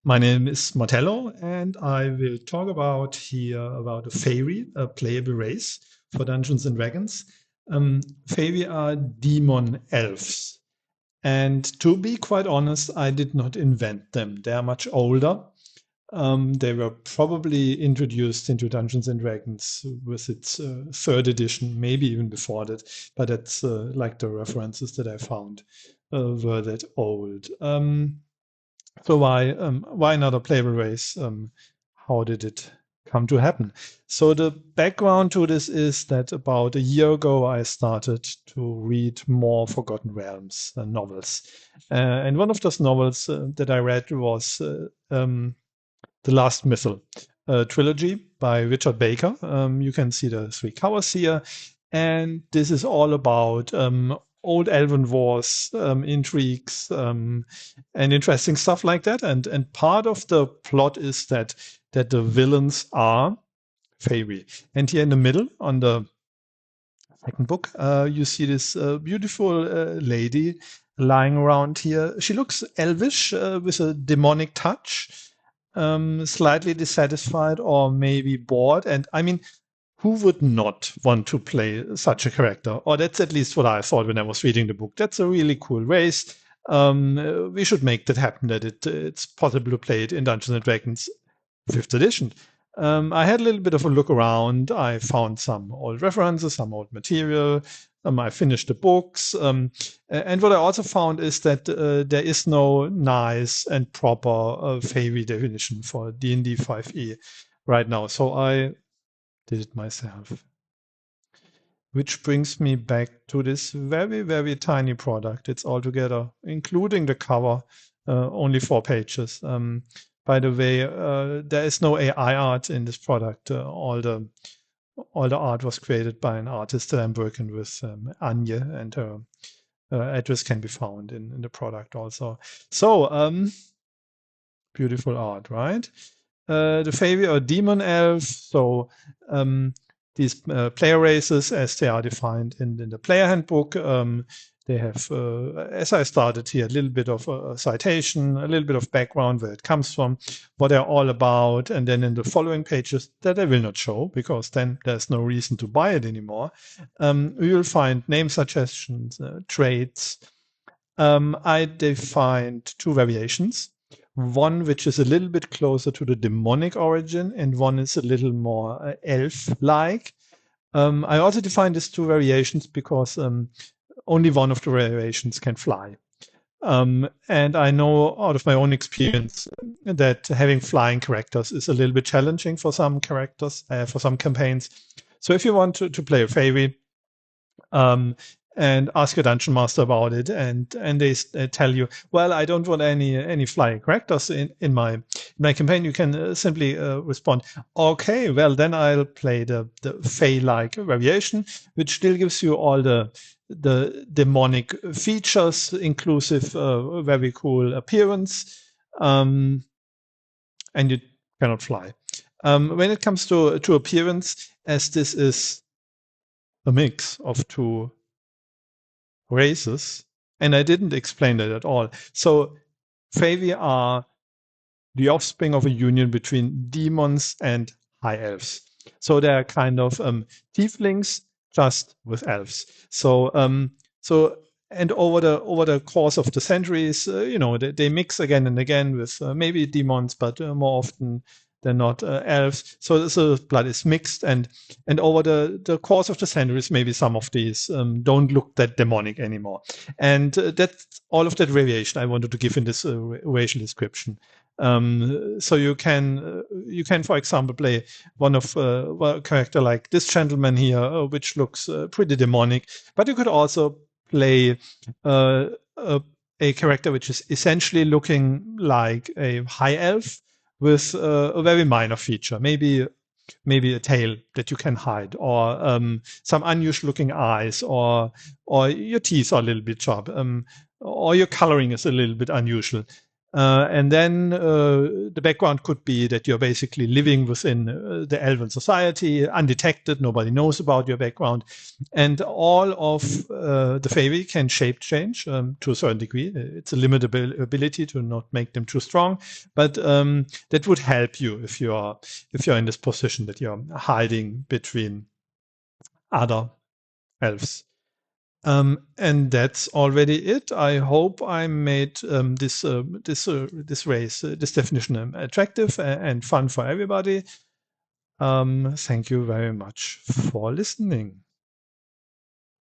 My name is Martello, and I will talk about a Fey'ri, a playable race for Dungeons and Dragons. Fey'ri are demon elves, and to be quite honest, I did not invent them. They are much older. They were probably introduced into Dungeons and Dragons with its third edition, maybe even before that. But that's like the references that I found were that old. So why not a playable race? How did it come to happen? So the background to this is that about a year ago I started to read more Forgotten Realms novels, and one of those novels that I read was The Last Missile, a trilogy by Richard Baker. You can see the three covers here, and this is all about old elven wars, intrigues, and interesting stuff like that. And part of the plot is that the villains are Fey'ri. And here in the middle, on the second book, you see this beautiful lady lying around here. She looks elvish with a demonic touch, slightly dissatisfied or maybe bored. And I mean, who would not want to play such a character? Or that's at least what I thought when I was reading the book. That's a really cool race. We should make that happen, that it's possible to play it in Dungeons and Dragons 5th edition. I had a little bit of a look around. I found some old references, some old material. I finished the books. And what I also found is that there is no nice and proper Fey'ri definition for D&D 5e right now. So I did it myself. Which brings me back to this very, very tiny product. It's all together, including the cover, only 4 pages. By the way, there is no AI art in this product. All the art was created by an artist that I'm working with, Anje, and her address can be found in the product also. So, beautiful art, right? The Fey'ri are demon elves, so these player races, as they are defined in the player handbook, they have, as I started here, a little bit of a citation, a little bit of background where it comes from, what they're all about, and then in the following pages that I will not show because then there's no reason to buy it anymore. We will find name suggestions, traits. I defined 2 variations. One which is a little bit closer to the demonic origin, and one is a little more elf-like. I also defined these 2 variations because only one of the variations can fly. And I know out of my own experience that having flying characters is a little bit challenging for some characters, for some campaigns. So if you want to play a Fey'ri, and ask your dungeon master about it, and they tell you, well, I don't want any flying characters in my campaign, you can simply respond, okay, well then I'll play the Fey-like variation, which still gives you all the demonic features, inclusive very cool appearance, and you cannot fly. When it comes to appearance, as this is a mix of 2 races, and I didn't explain that at all. So Fey'ri are the offspring of a union between demons and high elves. So they're kind of tieflings just with elves. So and over the course of the centuries, they mix again and again with maybe demons, but more often they're not elves. So the blood is mixed, and over the course of the centuries, maybe some of these don't look that demonic anymore. And that's all of that variation I wanted to give in this racial description. So you can, for example, play one of a character like this gentleman here, which looks pretty demonic. But you could also play a character which is essentially looking like a high elf, with a very minor feature, maybe a tail that you can hide, or some unusual looking eyes, or your teeth are a little bit sharp, or your coloring is a little bit unusual. And then the background could be that you're basically living within the elven society, undetected, nobody knows about your background. And all of the Fey'ri can shape change to a certain degree. It's a limited ability to not make them too strong, but that would help you if you're in this position that you're hiding between other elves. And that's already it. I hope I made this race, this definition attractive and fun for everybody. Thank you very much for listening.